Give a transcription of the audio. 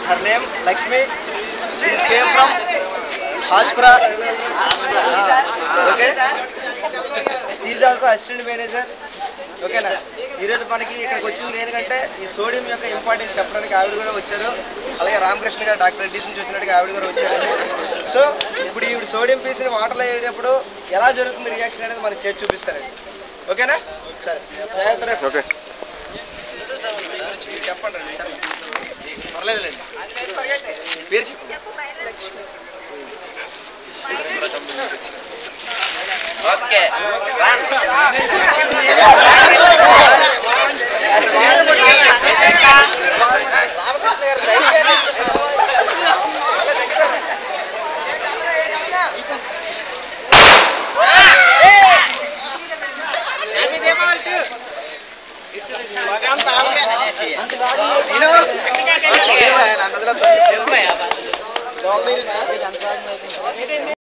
her name Lakshmi. She came from Hajpura. Okay. She is also assistant manager. Okay na. ఈరోజు మనకి ఇక్కడికి వచ్చింది దేనికంటే ఈ సోడియం యొక్క ఇంపార్టెన్స్ చెప్పడానికి ఆవిడ కూడా వచ్చారు. అలాగే రామకృష్ణ గారు డాక్టర్ రెడ్డిస్ నుంచి వచ్చినట్టుగా ఆవిడ కూడా వచ్చారండి. సో ఇప్పుడు ఈ సోడియం పీస్ని వాటర్లో వేసేటప్పుడు ఎలా జరుగుతుంది రియాక్షన్ అనేది మనకి చేసి చూపిస్తారండి. ఓకేనా? సరే ఓకే చెప్పండి. పర్లేదులేండి. పేరు చెప్పండి. ఓకే